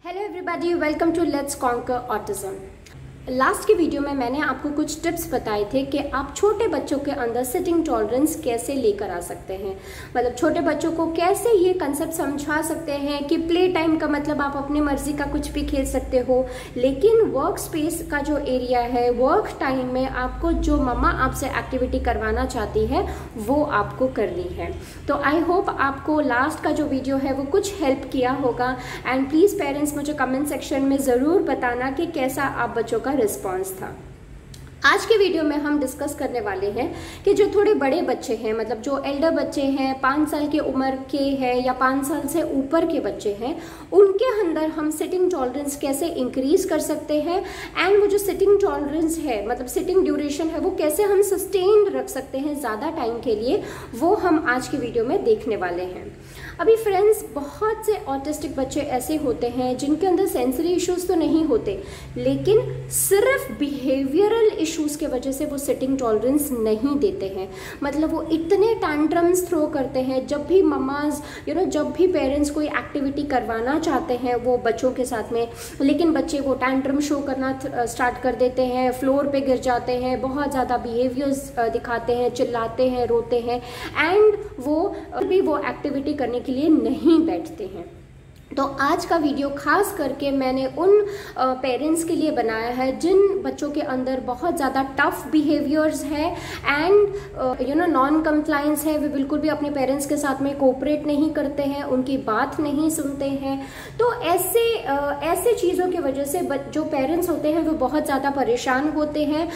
Hello everybody, welcome to let's conquer autism. Last की video में मैंने आपको कुछ टिप्स बताए थे कि आप छोटे बच्चों के अंदर सिटिंग टॉलरेंस कैसे लेकर आ सकते हैं। मतलब छोटे बच्चों को कैसे ये कंसेप्ट समझा सकते हैं कि प्ले टाइम का मतलब आप अपनी मर्जी का कुछ भी खेल सकते हो, लेकिन वर्क स्पेस का जो एरिया है, वर्क टाइम में आपको जो मम्मा आपसे एक्टिविटी करवाना चाहती है वो आपको करनी है। तो आई होप आपको लास्ट का जो वीडियो है वो कुछ हेल्प किया होगा। एंड प्लीज़ पेरेंट्स मुझे कमेंट सेक्शन में ज़रूर बताना कि कैसा आप बच्चों का रिस्पॉन्स था। आज के वीडियो में हम डिस्कस करने वाले हैं कि जो थोड़े बड़े बच्चे हैं, मतलब जो एल्डर बच्चे हैं, 5 साल की उम्र के हैं या 5 साल से ऊपर के बच्चे हैं, उनके अंदर हम सिटिंग टॉलरेंस कैसे इंक्रीज कर सकते हैं एंड वो जो सिटिंग टॉलरेंस है, मतलब सिटिंग ड्यूरेशन है, वो कैसे हम सस्टेन रख सकते हैं ज़्यादा टाइम के लिए, वो हम आज की वीडियो में देखने वाले हैं। अभी फ्रेंड्स, बहुत से ऑटिस्टिक बच्चे ऐसे होते हैं जिनके अंदर सेंसरी इश्यूज तो नहीं होते, लेकिन सिर्फ बिहेवियरल इश्यूज के वजह से वो सिटिंग टॉलरेंस नहीं देते हैं। मतलब वो इतने टैंट्रम्स थ्रो करते हैं जब भी मम्माज जब भी पेरेंट्स कोई एक्टिविटी करवाना चाहते हैं वो बच्चों के साथ में, लेकिन बच्चे वो टैंट्रम शो करना स्टार्ट कर देते हैं, फ्लोर पे गिर जाते हैं, बहुत ज़्यादा बिहेवियर्स दिखाते हैं, चिल्लाते हैं, रोते हैं एंड वो भी वो एक्टिविटी करने के लिए नहीं बैठते हैं। तो आज का वीडियो खास करके मैंने उन पेरेंट्स के लिए बनाया है जिन बच्चों के अंदर बहुत ज़्यादा टफ बिहेवियर्स है एंड नॉन कंप्लायंस है। वे बिल्कुल भी अपने पेरेंट्स के साथ में कोऑपरेट नहीं करते हैं, उनकी बात नहीं सुनते हैं। तो ऐसे चीज़ों की वजह से जो पेरेंट्स होते हैं वो बहुत ज़्यादा परेशान होते हैं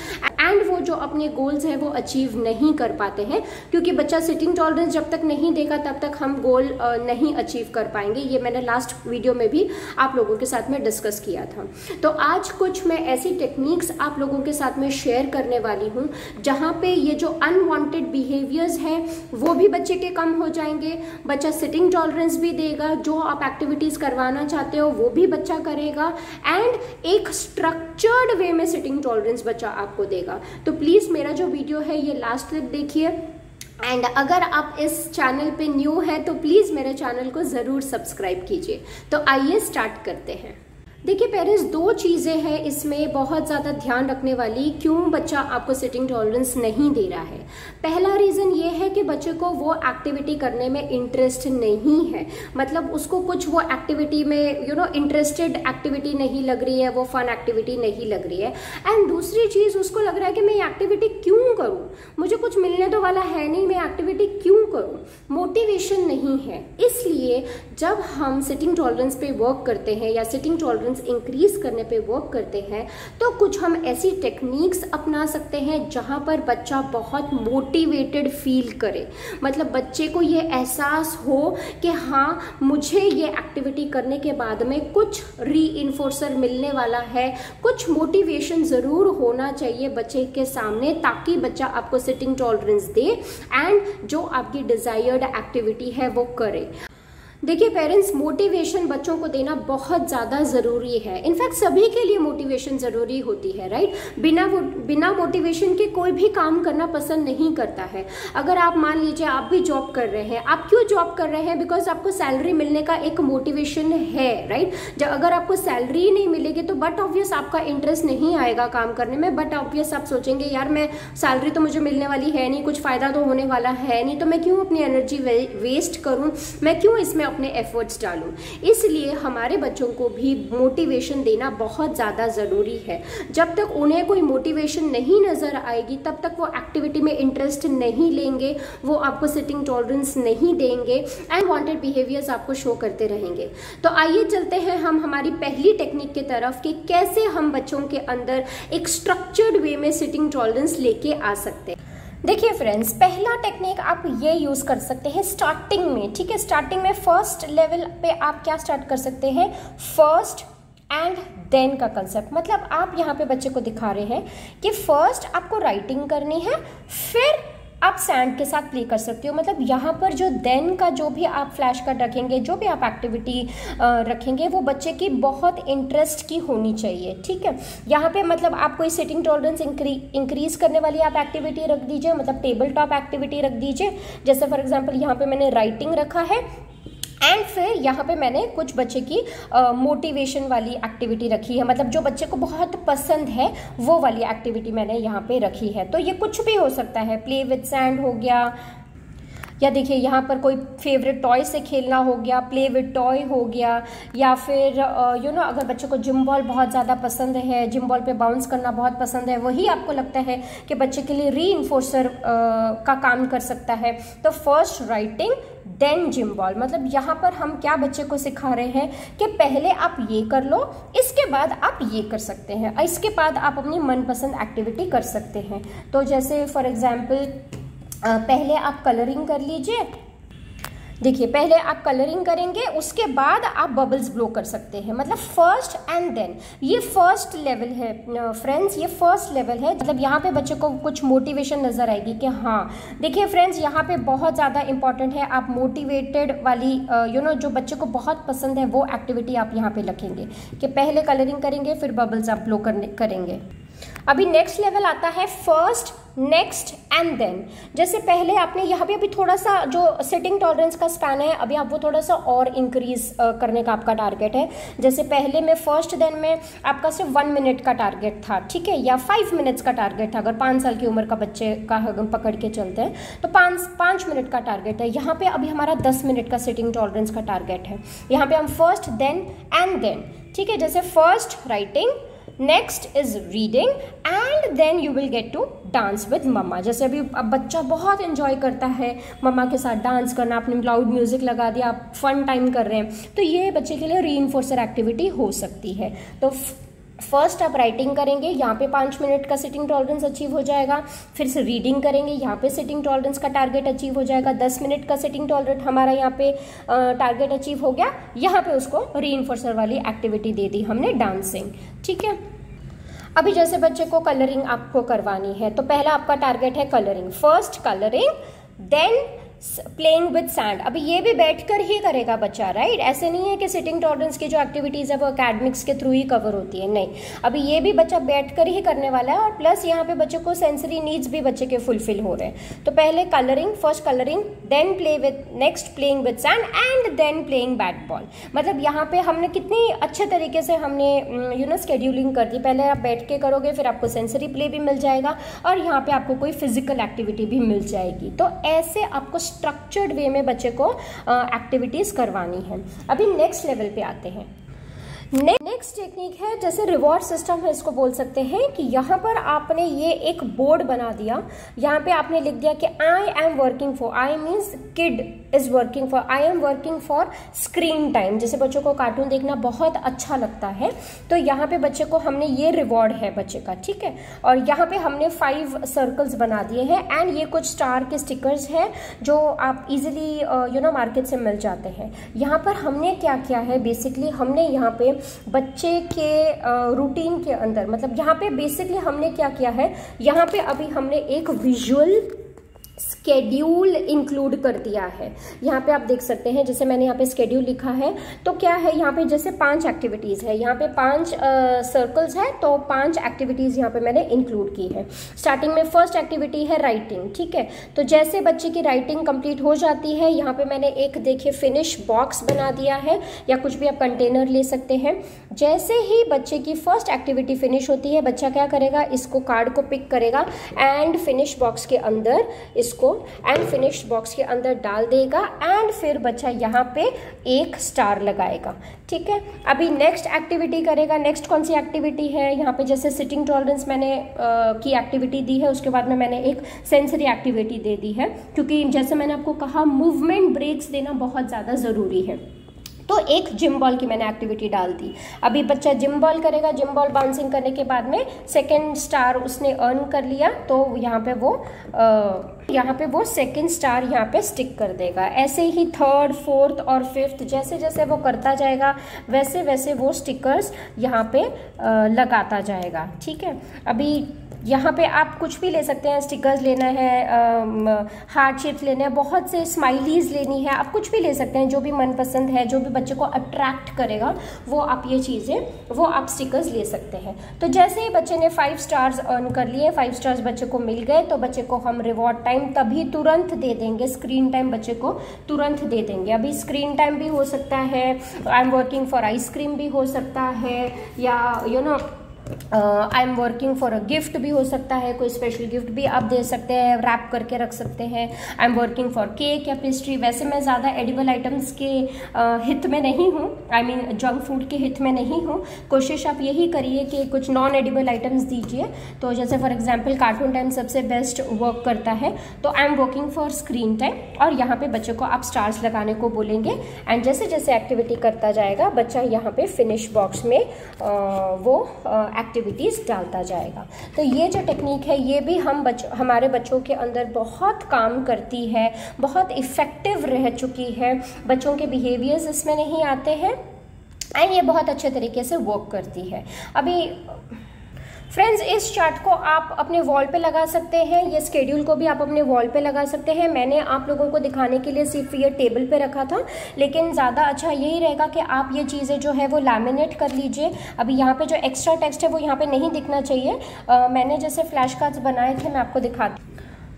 एंड वो जो अपने गोल्स हैं वो अचीव नहीं कर पाते हैं, क्योंकि बच्चा सिटिंग टॉलरेंस जब तक नहीं देगा तब तक हम गोल नहीं अचीव कर पाएंगे। ये मैंने लास्ट वीडियो में भी आप लोगों के साथ में डिस्कस किया था। तो आज कुछ मैं ऐसी टेक्निक्स आप लोगों के साथ में शेयर करने वाली हूं जहां पे ये जो अनवांटेड बिहेवियर्स हैं वो भी बच्चे के कम हो जाएंगे, बच्चा सिटिंग टॉलरेंस भी देगा, जो आप एक्टिविटीज करवाना चाहते हो वो भी बच्चा करेगा एंड एक स्ट्रक्चर्ड वे में सिटिंग टॉलरेंस बच्चा आपको देगा। तो प्लीज मेरा जो वीडियो है ये लास्ट तक देखिए एंड अगर आप इस चैनल पे न्यू हैं तो प्लीज़ मेरे चैनल को ज़रूर सब्सक्राइब कीजिए। तो आइए स्टार्ट करते हैं। देखिए पेरेंट्स, 2 चीज़ें हैं इसमें बहुत ज़्यादा ध्यान रखने वाली, क्यों बच्चा आपको सिटिंग टॉलरेंस नहीं दे रहा है। पहला रीज़न ये है कि बच्चे को वो एक्टिविटी करने में इंटरेस्ट नहीं है, मतलब उसको कुछ वो एक्टिविटी में इंटरेस्टेड एक्टिविटी नहीं लग रही है, वो फन एक्टिविटी नहीं लग रही है। एंड दूसरी चीज़, उसको लग रहा है कि मैं ये एक्टिविटी क्यों करूँ, मुझे कुछ मिलने तो वाला है नहीं, मैं एक्टिविटी क्यों करूँ, मोटिवेशन नहीं है। इसलिए जब हम सिटिंग टॉलरेंस पे वर्क करते हैं या सिटिंग टॉलरेंस इंक्रीज करने पे वर्क करते हैं तो कुछ हम ऐसी टेक्निक्स अपना सकते हैं जहां पर बच्चा बहुत मोटिवेटेड फील करे। मतलब बच्चे को ये एहसास हो कि हाँ, मुझे ये एक्टिविटी करने के बाद में कुछ रीइंफोर्सर मिलने वाला है, कुछ मोटिवेशन ज़रूर होना चाहिए बच्चे के सामने, ताकि बच्चा आपको सिटिंग टॉलरेंस दे एंड जो आपकी डिजायर्ड एक्टिविटी है वो करे। देखिए पेरेंट्स, मोटिवेशन बच्चों को देना बहुत ज़्यादा ज़रूरी है। इनफैक्ट सभी के लिए मोटिवेशन ज़रूरी होती है, राइट। बिना मोटिवेशन के कोई भी काम करना पसंद नहीं करता है। अगर आप मान लीजिए आप भी जॉब कर रहे हैं, आप क्यों जॉब कर रहे हैं? बिकॉज आपको सैलरी मिलने का एक मोटिवेशन है, राइट। अगर आपको सैलरी ही नहीं मिलेगी तो बट ऑब्वियस आपका इंटरेस्ट नहीं आएगा काम करने में। बट ऑब्वियस आप सोचेंगे यार, मैं सैलरी तो मुझे मिलने वाली है नहीं, कुछ फ़ायदा तो होने वाला है नहीं, तो मैं क्यों अपनी एनर्जी वेस्ट करूँ, मैं क्यों इसमें अपने एफर्ट्स डालूं। इसलिए हमारे बच्चों को भी मोटिवेशन देना बहुत ज़्यादा ज़रूरी है। जब तक उन्हें कोई मोटिवेशन नहीं नज़र आएगी तब तक वो एक्टिविटी में इंटरेस्ट नहीं लेंगे, वो आपको सिटिंग टॉलरेंस नहीं देंगे एंड वांटेड बिहेवियर्स आपको शो करते रहेंगे। तो आइए चलते हैं हम हमारी पहली टेक्निक की तरफ कि कैसे हम बच्चों के अंदर एक स्ट्रक्चर्ड वे में सिटिंग टॉलरेंस लेके आ सकते हैं। देखिए फ्रेंड्स, पहला टेक्निक आप ये यूज़ कर सकते हैं स्टार्टिंग में, ठीक है। स्टार्टिंग में फर्स्ट लेवल पे आप क्या स्टार्ट कर सकते हैं, फर्स्ट एंड देन का कंसेप्ट। मतलब आप यहाँ पे बच्चे को दिखा रहे हैं कि फर्स्ट आपको राइटिंग करनी है, फिर आप सैंड के साथ प्ले कर सकते हो। मतलब यहाँ पर जो देन का जो भी आप फ्लैश कार्ड रखेंगे, जो भी आप एक्टिविटी रखेंगे, वो बच्चे की बहुत इंटरेस्ट की होनी चाहिए, ठीक है। यहाँ पे मतलब आप कोई सिटिंग टॉलरेंस इंक्रीज करने वाली आप एक्टिविटी रख दीजिए, मतलब टेबल टॉप एक्टिविटी रख दीजिए। जैसे फॉर एग्जाम्पल यहाँ पे मैंने राइटिंग रखा है एंड फिर यहाँ पे मैंने कुछ बच्चे की मोटिवेशन वाली एक्टिविटी रखी है, मतलब जो बच्चे को बहुत पसंद है वो वाली एक्टिविटी मैंने यहाँ पे रखी है। तो ये कुछ भी हो सकता है, प्ले विद सैंड हो गया, या देखिए यहाँ पर कोई फेवरेट टॉय से खेलना हो गया, प्ले विद टॉय हो गया, या फिर अगर बच्चे को जिम बॉल बहुत ज़्यादा पसंद है, जिम बॉल पे बाउंस करना बहुत पसंद है, वही आपको लगता है कि बच्चे के लिए रीइंफोर्सर का काम कर सकता है, तो first writing then gym ball. मतलब यहाँ पर हम क्या बच्चे को सिखा रहे हैं कि पहले आप ये कर लो, इसके बाद आप ये कर सकते हैं, इसके बाद आप अपनी मनपसंद एक्टिविटी कर सकते हैं। तो जैसे फॉर एग्जाम्पल पहले आप कलरिंग कर लीजिए, देखिए पहले आप कलरिंग करेंगे, उसके बाद आप बबल्स ब्लो कर सकते हैं, मतलब फर्स्ट एंड देन। ये फर्स्ट लेवल है फ्रेंड्स, ये फर्स्ट लेवल है। मतलब यहाँ पे बच्चे को कुछ मोटिवेशन नजर आएगी कि हाँ, देखिए फ्रेंड्स यहाँ पे बहुत ज़्यादा इंपॉर्टेंट है, आप मोटिवेटेड वाली जो बच्चे को बहुत पसंद है वो एक्टिविटी आप यहाँ पे रखेंगे कि पहले कलरिंग करेंगे फिर बबल्स आप ब्लो करेंगे। अभी नेक्स्ट लेवल आता है फर्स्ट, नेक्स्ट एंड देन। जैसे पहले आपने यहाँ पे अभी थोड़ा सा जो सिटिंग टॉलरेंस का स्पैन है, अभी आप वो थोड़ा सा और इंक्रीज करने का आपका टारगेट है। जैसे पहले में फर्स्ट देन में आपका सिर्फ 1 मिनट का टारगेट था, ठीक है, या 5 मिनट्स का टारगेट था। अगर 5 साल की उम्र का बच्चे का हम पकड़ के चलते हैं तो 5 मिनट का टारगेट है। यहाँ पे अभी हमारा 10 मिनट का सिटिंग टॉलरेंस का टारगेट है। यहाँ पे हम फर्स्ट देन एंड देन, ठीक है, जैसे first writing, next is reading and then you will get to dance with mama. जैसे अभी अब बच्चा बहुत एंजॉय करता है मम्मा के साथ डांस करना, आपने लाउड म्यूजिक लगा दिया, आप फन टाइम कर रहे हैं, तो ये बच्चे के लिए रीइंफोर्सर एक्टिविटी हो सकती है। तो फर्स्ट आप राइटिंग करेंगे, यहाँ पे 5 मिनट का सिटिंग टॉलरेंस अचीव हो जाएगा। फिर से रीडिंग करेंगे, यहाँ पे सिटिंग टॉलरेंस का टारगेट अचीव हो जाएगा। 10 मिनट का सिटिंग टॉलरेंस हमारा यहाँ पे टारगेट अचीव हो गया। यहाँ पे उसको रीइंफोर्सर वाली एक्टिविटी दे दी हमने, डांसिंग, ठीक है। अभी जैसे बच्चे को कलरिंग आपको करवानी है, तो पहला आपका टारगेट है colouring, first colouring than playing with sand. अभी ये भी बैठकर ही करेगा बच्चा, राइट, ऐसे नहीं है कि सिटिंग टॉलरेंस की जो एक्टिविटीज है वो एकेडमिक्स के थ्रू ही कवर होती है, नहीं, अभी ये भी बच्चा बैठकर ही करने वाला है। और प्लस यहाँ पे बच्चे को सेंसरी नीड्स भी बच्चे के फुलफिल हो रहे हैं। तो पहले colouring, first colouring, then play with, next playing with sand and then playing bat ball. मतलब यहाँ पे हमने कितनी अच्छे तरीके से हमने स्केड्यूलिंग कर दी। पहले आप बैठ के करोगे, फिर आपको सेंसरी प्ले भी मिल जाएगा और यहाँ पे आपको कोई फिजिकल एक्टिविटी भी मिल जाएगी। तो ऐसे आपको स्ट्रक्चर्ड वे में बच्चे को एक्टिविटीज करवानी है। अभी नेक्स्ट लेवल पे आते हैं। नेक्स्ट टेक्निक है, जैसे रिवॉर्ड सिस्टम है, इसको बोल सकते हैं कि यहाँ पर आपने ये एक बोर्ड बना दिया, यहाँ पे आपने लिख दिया कि I am working for, I means kid is working for, I am working for screen time. जैसे बच्चों को कार्टून देखना बहुत अच्छा लगता है, तो यहाँ पे बच्चे को हमने ये रिवॉर्ड है बच्चे का, ठीक है। और यहाँ पे हमने 5 सर्कल्स बना दिए हैं एंड ये कुछ स्टार के स्टिकर्स हैं जो आप इजीली मार्केट से मिल जाते हैं। यहाँ पर हमने क्या किया है, बेसिकली हमने यहाँ पे बच्चे के रूटीन के अंदर, मतलब यहाँ पे बेसिकली हमने क्या किया है, यहाँ पे अभी हमने एक विजुअल स्केड्यूल इंक्लूड कर दिया है। यहाँ पे आप देख सकते हैं, जैसे मैंने यहाँ पे स्केड्यूल लिखा है, तो क्या है यहाँ पे जैसे 5 एक्टिविटीज़ है, यहाँ पे 5 सर्कल्स है, तो 5 एक्टिविटीज़ यहाँ पे मैंने इंक्लूड की है। स्टार्टिंग में फर्स्ट एक्टिविटी है राइटिंग, ठीक है। तो जैसे बच्चे की राइटिंग कंप्लीट हो जाती है, यहाँ पे मैंने एक देखिए फिनिश बॉक्स बना दिया है, या कुछ भी आप कंटेनर ले सकते हैं। जैसे ही बच्चे की फर्स्ट एक्टिविटी फिनिश होती है, बच्चा क्या करेगा, इसको कार्ड को पिक करेगा एंड फिनिश बॉक्स के अंदर इसको एंड फिनिश बॉक्स के अंदर डाल देगा एंड फिर बच्चा यहाँ पे एक स्टार लगाएगा, ठीक है। अभी नेक्स्ट एक्टिविटी करेगा। नेक्स्ट कौन सी एक्टिविटी है, यहाँ पे जैसे सिटिंग टॉलरेंस मैंने की एक्टिविटी दी है, उसके बाद में मैंने एक सेंसरी एक्टिविटी दे दी है, क्योंकि जैसे मैंने आपको कहा मूवमेंट ब्रेक्स देना बहुत ज़्यादा ज़रूरी है। तो एक जिम बॉल की मैंने एक्टिविटी डाल दी। अभी बच्चा जिम बॉल करेगा, जिम बॉल बाउंसिंग करने के बाद में सेकंड स्टार उसने अर्न कर लिया, तो यहाँ पे वो सेकंड स्टार यहाँ पे स्टिक कर देगा। ऐसे ही थर्ड, फोर्थ और फिफ्थ जैसे जैसे वो करता जाएगा वैसे वैसे वो स्टिकर्स यहाँ पे लगाता जाएगा, ठीक है। अभी यहाँ पे आप कुछ भी ले सकते हैं, स्टिकर्स लेना है, हार्ट शेप्स लेने हैं, बहुत से स्माइलीज लेनी है, आप कुछ भी ले सकते हैं, जो भी मनपसंद है, जो भी बच्चे को अट्रैक्ट करेगा वो आप ये चीज़ें वो आप स्टिकर्स ले सकते हैं। तो जैसे ही बच्चे ने 5 स्टार्स अर्न कर लिए, 5 स्टार्स बच्चे को मिल गए, तो बच्चे को हम रिवॉर्ड टाइम टाइम तभी तुरंत दे देंगे, स्क्रीन टाइम बच्चे को तुरंत दे देंगे। अभी स्क्रीन टाइम भी हो सकता है, I am working for ice cream भी हो सकता है, या I am working for a gift भी हो सकता है, कोई स्पेशल गिफ्ट भी आप दे सकते हैं, रैप करके रख सकते हैं। I am working for cake या पेस्ट्री। वैसे मैं ज़्यादा एडिबल आइटम्स के हित में नहीं हूँ, आई मीन जंक फूड के हित में नहीं हूँ। कोशिश आप यही करिए कि कुछ नॉन एडिबल आइटम्स दीजिए। तो जैसे फॉर एग्जाम्पल कार्टून टाइम सबसे बेस्ट वर्क करता है। तो I am working for screen time, और यहाँ पे बच्चे को आप स्टार्स लगाने को बोलेंगे, एंड जैसे जैसे एक्टिविटी करता जाएगा बच्चा यहाँ पे फिनिश बॉक्स में वो एक्टिविटीज़ डालता जाएगा। तो ये जो टेक्निक है ये भी हमारे बच्चों के अंदर बहुत काम करती है, बहुत इफ़ेक्टिव रह चुकी है। बच्चों के बिहेवियर्स इसमें नहीं आते हैं, एंड ये बहुत अच्छे तरीके से वर्क करती है। अभी फ्रेंड्स, इस चार्ट को आप अपने वॉल पे लगा सकते हैं, ये स्केड्यूल को भी आप अपने वॉल पे लगा सकते हैं। मैंने आप लोगों को दिखाने के लिए सिर्फ ये टेबल पे रखा था, लेकिन ज़्यादा अच्छा यही रहेगा कि आप ये चीज़ें जो है वो लैमिनेट कर लीजिए। अभी यहाँ पे जो एक्स्ट्रा टेक्स्ट है वो यहाँ पे नहीं दिखना चाहिए। मैंने जैसे फ्लैश कार्ड्स बनाए थे, मैं आपको दिखाती।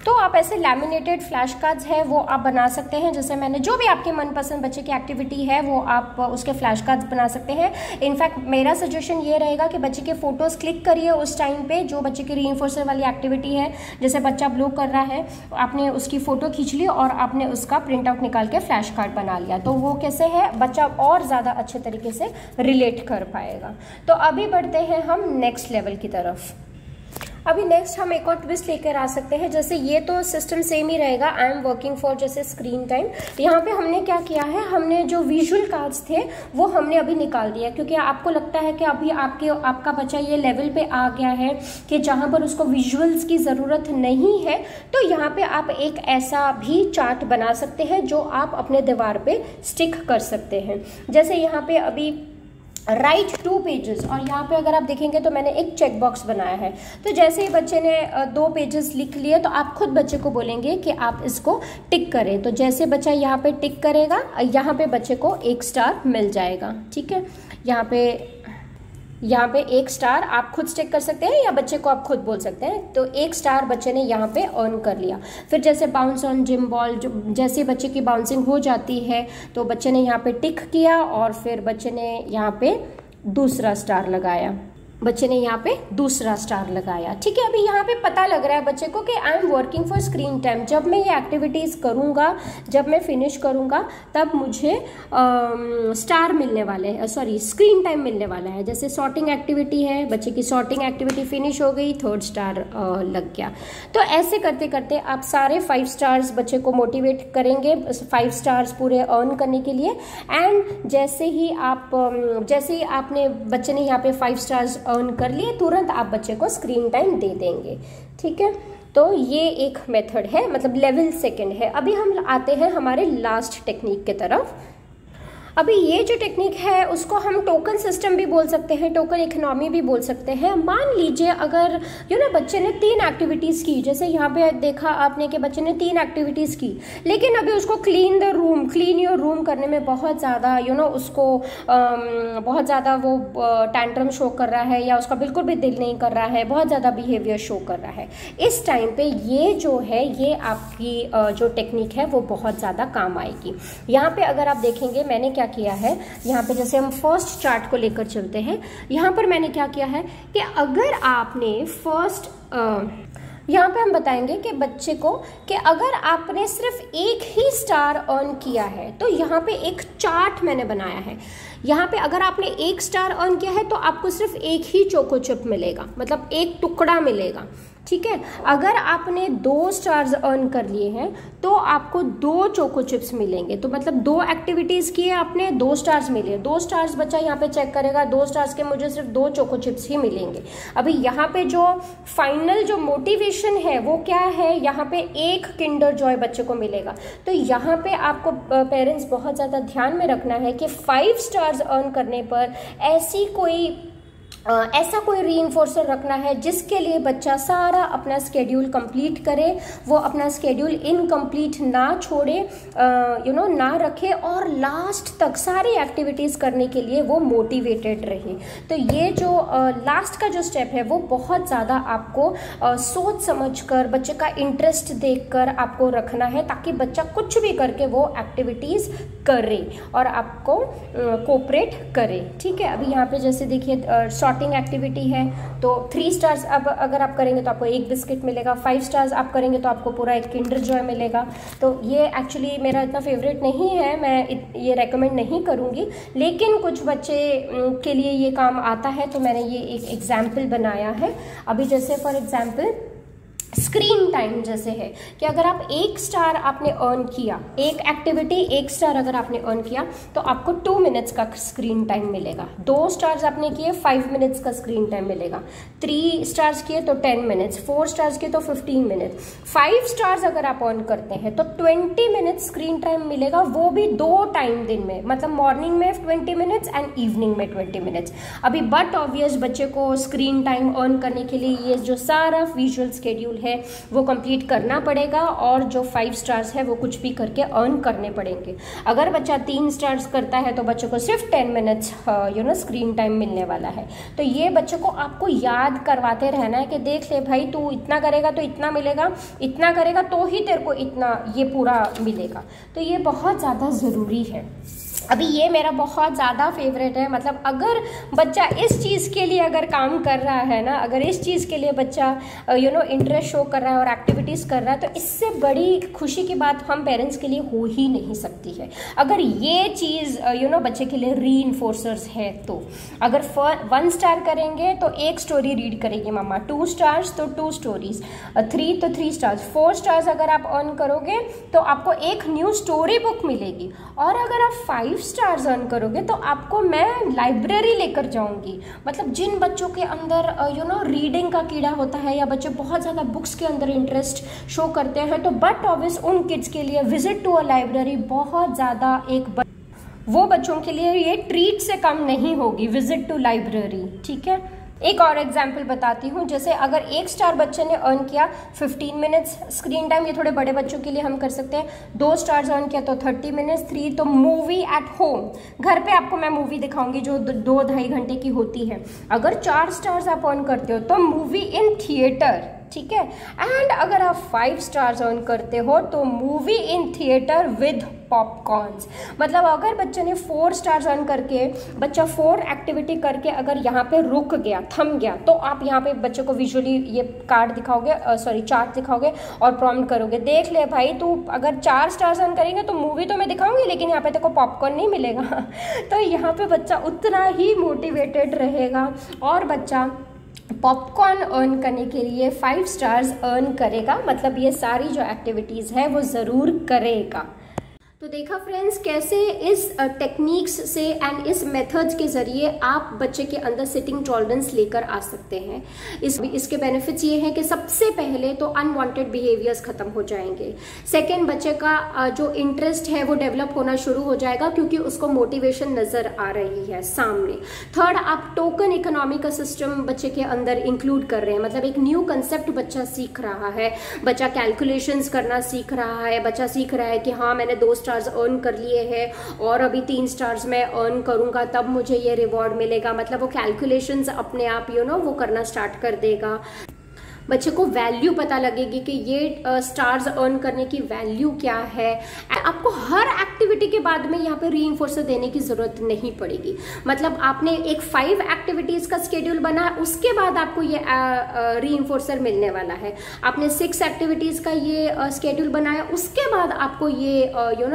तो आप ऐसे लैमिनेटेड फ्लैश कार्ड्स है वो आप बना सकते हैं। जैसे मैंने जो भी आपके मनपसंद बच्चे की एक्टिविटी है वो आप उसके फ्लैश कार्ड्स बना सकते हैं। इनफैक्ट मेरा सजेशन ये रहेगा कि बच्चे के फोटोज़ क्लिक करिए उस टाइम पे जो बच्चे की रीइंफोर्सर वाली एक्टिविटी है। जैसे बच्चा ब्लो कर रहा है, आपने उसकी फ़ोटो खींच ली और आपने उसका प्रिंट आउट निकाल के फ्लैश कार्ड बना लिया, तो वो कैसे है बच्चा और ज़्यादा अच्छे तरीके से रिलेट कर पाएगा। तो अभी बढ़ते हैं हम नेक्स्ट लेवल की तरफ। अभी नेक्स्ट हम एक और ट्विस्ट लेकर आ सकते हैं। जैसे ये तो सिस्टम सेम ही रहेगा, आई एम वर्किंग फॉर जैसे स्क्रीन टाइम। यहाँ पे हमने क्या किया है, हमने जो विजुअल कार्ड्स थे वो हमने अभी निकाल दिया, क्योंकि आपको लगता है कि अभी आपका बच्चा ये लेवल पे आ गया है कि जहाँ पर उसको विजुअल्स की ज़रूरत नहीं है। तो यहाँ पे आप एक ऐसा भी चार्ट बना सकते हैं जो आप अपने दीवार पे स्टिक कर सकते हैं। जैसे यहाँ पे अभी राइट 2 पेजेस, और यहाँ पे अगर आप देखेंगे तो मैंने एक चेक बॉक्स बनाया है। तो जैसे ही बच्चे ने 2 पेजेस लिख लिए तो आप खुद बच्चे को बोलेंगे कि आप इसको टिक करें। तो जैसे बच्चा यहाँ पे टिक करेगा, यहाँ पे बच्चे को 1 स्टार मिल जाएगा। ठीक है, यहाँ पे 1 स्टार आप खुद स्टिक कर सकते हैं या बच्चे को आप खुद बोल सकते हैं। तो 1 स्टार बच्चे ने यहाँ पे अर्न कर लिया। फिर जैसे बाउंस ऑन जिम बॉल, जैसे बच्चे की बाउंसिंग हो जाती है तो बच्चे ने यहाँ पे टिक किया और फिर बच्चे ने यहाँ पे दूसरा स्टार लगाया। ठीक है, अभी यहाँ पे पता लग रहा है बच्चे को कि I am working for screen time. जब मैं ये एक्टिविटीज़ करूँगा, जब मैं फिनिश करूँगा तब मुझे स्टार मिलने वाले हैं, सॉरी स्क्रीन टाइम मिलने वाला है। जैसे सॉर्टिंग एक्टिविटी है, बच्चे की सॉर्टिंग एक्टिविटी फिनिश हो गई, 3rd स्टार लग गया। तो ऐसे करते करते आप सारे 5 स्टार्स बच्चे को मोटिवेट करेंगे 5 स्टार्स पूरे अर्न करने के लिए। एंड जैसे ही आपने बच्चे ने यहाँ पे 5 स्टार्स अर्न कर लिए, तुरंत आप बच्चे को स्क्रीन टाइम दे देंगे। ठीक है, तो ये एक मेथड है, मतलब लेवल 2 है। अभी हम आते हैं हमारे लास्ट टेक्निक की तरफ। अभी ये जो टेक्निक है उसको हम टोकन सिस्टम भी बोल सकते हैं, टोकन इकोनॉमी भी बोल सकते हैं। मान लीजिए अगर बच्चे ने 3 एक्टिविटीज़ की, जैसे यहाँ पे देखा आपने कि बच्चे ने 3 एक्टिविटीज़ की, लेकिन अभी उसको क्लीन योर रूम करने में बहुत ज़्यादा उसको बहुत ज़्यादा वो टैंट्रम शो कर रहा है, या उसका बिल्कुल भी दिल नहीं कर रहा है, बहुत ज़्यादा बिहेवियर शो कर रहा है। इस टाइम पे ये जो है, ये आपकी जो टेक्निक है वो बहुत ज़्यादा काम आएगी। यहाँ पे अगर आप देखेंगे मैंने क्या किया है, यहाँ पे जैसे हम फर्स्ट चार्ट को लेकर चलते हैं, यहाँ पर मैंने क्या किया है कि अगर आपने यहाँ पे हम बताएंगे कि बच्चे को कि अगर आपने सिर्फ 1 ही स्टार अर्न किया है तो यहाँ पे एक चार्ट मैंने बनाया है। यहाँ पे अगर आपने 1 स्टार अर्न किया है तो आपको सिर्फ 1 ही चोको चिप मिलेगा, मतलब 1 टुकड़ा मिलेगा। ठीक है, अगर आपने 2 स्टार्स अर्न कर लिए हैं तो आपको 2 चोको चिप्स मिलेंगे। तो मतलब 2 एक्टिविटीज़ किए आपने, 2 स्टार्स मिले। 2 स्टार्स बच्चा यहाँ पे चेक करेगा, 2 स्टार्स के मुझे सिर्फ 2 चोको चिप्स ही मिलेंगे। अभी यहाँ पे जो फाइनल जो मोटिवेशन है वो क्या है, यहाँ पे 1 किंडर जॉय बच्चे को मिलेगा। तो यहाँ पे आपको पेरेंट्स बहुत ज़्यादा ध्यान में रखना है कि 5 स्टार्स अर्न करने पर ऐसी कोई ऐसा कोई रीइंफोर्सर रखना है जिसके लिए बच्चा सारा अपना स्केड्यूल कंप्लीट करे, वो अपना स्केड्यूल इनकम्प्लीट ना छोड़े, ना रखे, और लास्ट तक सारी एक्टिविटीज़ करने के लिए वो मोटिवेटेड रहे। तो ये जो लास्ट का जो स्टेप है वो बहुत ज़्यादा आपको सोच समझ कर, बच्चे का इंटरेस्ट देखकर आपको रखना है, ताकि बच्चा कुछ भी करके वो एक्टिविटीज़ करे और आपको कोऑपरेट करे। ठीक है, अभी यहाँ पे जैसे देखिए सॉर्टिंग एक्टिविटी है, तो 3 स्टार्स अब अगर आप करेंगे तो आपको 1 बिस्किट मिलेगा, 5 स्टार्स आप करेंगे तो आपको पूरा एक किंडर जॉय मिलेगा। तो ये एक्चुअली मेरा इतना फेवरेट नहीं है, मैं ये रेकमेंड नहीं करूँगी, लेकिन कुछ बच्चे के लिए ये काम आता है, तो मैंने ये एक एग्जाम्पल बनाया है। अभी जैसे फॉर एग्जाम्पल स्क्रीन टाइम जैसे है कि अगर आप 1 स्टार आपने अर्न किया, एक एक्टिविटी 1 स्टार अगर आपने अर्न किया तो आपको 2 मिनट्स का स्क्रीन टाइम मिलेगा। 2 स्टार्स आपने किए 5 मिनट्स का स्क्रीन टाइम मिलेगा। 3 स्टार्स किए तो 10 मिनट्स, 4 स्टार्स किए तो 15 मिनट्स, 5 स्टार्स अगर आप अर्न करते हैं तो 20 मिनट्स स्क्रीन टाइम मिलेगा, वो भी 2 टाइम दिन में, मतलब मॉर्निंग में 20 मिनट्स एंड इवनिंग में 20 मिनट्स। अभी बट ऑब्वियस बच्चे को स्क्रीन टाइम अर्न करने के लिए ये जो सारा विजुअल स्केड्यूल है वो कंप्लीट करना पड़ेगा, और जो 5 स्टार्स है वो कुछ भी करके अर्न करने पड़ेंगे। अगर बच्चा 3 स्टार्स करता है तो बच्चे को सिर्फ 10 मिनट्स स्क्रीन टाइम मिलने वाला है। तो ये बच्चे को आपको याद करवाते रहना है कि देख ले भाई, तू इतना करेगा तो इतना मिलेगा, इतना करेगा तो ही तेरे को इतना ये पूरा मिलेगा। तो ये बहुत ज़्यादा ज़रूरी है। अभी ये मेरा बहुत ज़्यादा फेवरेट है, मतलब अगर बच्चा इस चीज़ के लिए अगर काम कर रहा है ना, अगर इस चीज़ के लिए बच्चा इंटरेस्ट शो कर रहा है और एक्टिविटीज़ कर रहा है, तो इससे बड़ी खुशी की बात हम पेरेंट्स के लिए हो ही नहीं सकती है। अगर ये चीज़ बच्चे के लिए रीइंफोर्सर्स है, तो अगर 1 स्टार करेंगे तो 1 स्टोरी रीड करेगी मम्मा, 2 स्टार्स तो 2 स्टोरीज, 3 तो 3 स्टार्स, 4 स्टार्स अगर आप अर्न करोगे तो आपको एक न्यू स्टोरी बुक मिलेगी, और अगर आप 5 स्टार्स अर्न करोगे तो आपको मैं लाइब्रेरी लेकर जाऊंगी। मतलब जिन बच्चों के अंदर रीडिंग का कीड़ा होता है, या बच्चे बहुत ज़्यादा बुक्स के अंदर इंटरेस्ट शो करते हैं, तो बट ऑब्वियस उन किड्स के लिए विजिट टू अ लाइब्रेरी बहुत ज़्यादा वो बच्चों के लिए ये ट्रीट से कम नहीं होगी, विजिट टू लाइब्रेरी। ठीक है, एक और एग्जाम्पल बताती हूँ। जैसे अगर 1 स्टार बच्चे ने अर्न किया 15 मिनट्स स्क्रीन टाइम, ये थोड़े बड़े बच्चों के लिए हम कर सकते हैं। 2 स्टार्स अर्न किया तो 30 मिनट्स, 3 तो मूवी एट होम, घर पे आपको मैं मूवी दिखाऊंगी जो 2-2.5 घंटे की होती है। अगर 4 स्टार्स आप अर्न करते हो तो मूवी इन थिएटर, ठीक है। एंड अगर आप 5 स्टार्स अर्न करते हो तो movie in theatre with popcorns. मतलब अगर बच्चे ने 4 स्टार्स अर्न करके, बच्चा 4 एक्टिविटी करके अगर यहाँ पे रुक गया, थम गया, तो आप यहाँ पे बच्चे को विजुअली ये कार्ड दिखाओगे, चार्ट दिखाओगे और प्रॉम्प्ट करोगे, देख ले भाई तू अगर 4 स्टार्स अर्न करेंगे तो मूवी तो मैं दिखाऊंगी, लेकिन यहाँ पे तेरे को पॉपकॉर्न नहीं मिलेगा। तो यहाँ पे बच्चा उतना ही मोटिवेटेड रहेगा और बच्चा पॉपकॉर्न अर्न करने के लिए 5 स्टार्स अर्न करेगा। मतलब ये सारी जो एक्टिविटीज़ है वो ज़रूर करेगा। तो देखा फ्रेंड्स कैसे इस टेक्निक्स से एंड इस मेथड्स के ज़रिए आप बच्चे के अंदर सिटिंग टॉलरेंस लेकर आ सकते हैं। इसके बेनिफिट्स ये हैं कि सबसे पहले तो अनवांटेड बिहेवियर्स ख़त्म हो जाएंगे। सेकंड, बच्चे का जो इंटरेस्ट है वो डेवलप होना शुरू हो जाएगा क्योंकि उसको मोटिवेशन नज़र आ रही है सामने। थर्ड, आप टोकन इकोनॉमी का सिस्टम बच्चे के अंदर इंक्लूड कर रहे हैं। मतलब एक न्यू कंसेप्ट बच्चा सीख रहा है, बच्चा कैलकुलेशंस करना सीख रहा है, बच्चा सीख रहा है कि हाँ मैंने 2 स्टार्स अर्न कर लिए हैं और अभी 3 स्टार्स मैं अर्न करूंगा तब मुझे ये रिवॉर्ड मिलेगा। मतलब वो कैलकुलेशंस अपने आप वो करना स्टार्ट कर देगा। बच्चे को वैल्यू पता लगेगी कि ये स्टार्स अर्न करने की वैल्यू क्या है। आपको हर एक्टिविटी के बाद में यहाँ पे रीइंफोर्सर देने की ज़रूरत नहीं पड़ेगी। मतलब आपने एक 5 एक्टिविटीज़ का स्केड्यूल बनाया, उसके बाद आपको ये रीइंफोर्सर मिलने वाला है। आपने 6 एक्टिविटीज़ का ये स्केड्यूल बनाया, उसके बाद आपको ये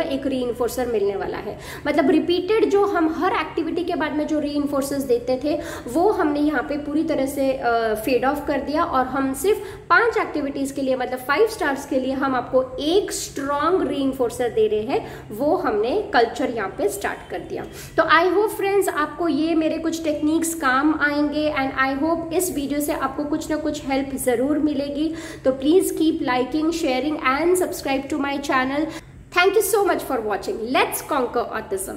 एक रीइंफोर्सर मिलने वाला है। मतलब रिपीटेड जो हम हर एक्टिविटी के बाद में जो रीइंफोर्सर्स देते थे वो हमने यहाँ पे पूरी तरह से फेड ऑफ कर दिया, और हम सिर्फ 5 एक्टिविटीज के लिए, मतलब 5 स्टार्स के लिए हम आपको एक स्ट्रॉन्ग रीइंफोर्सर दे रहे हैं। वो हमने कल्चर यहाँ पे स्टार्ट कर दिया। तो आई होप फ्रेंड्स आपको ये मेरे कुछ टेक्निक्स काम आएंगे, एंड आई होप इस वीडियो से आपको कुछ ना कुछ हेल्प जरूर मिलेगी। तो please keep liking, sharing and subscribe to my channel. Thank you so much for watching. Let's conquer autism.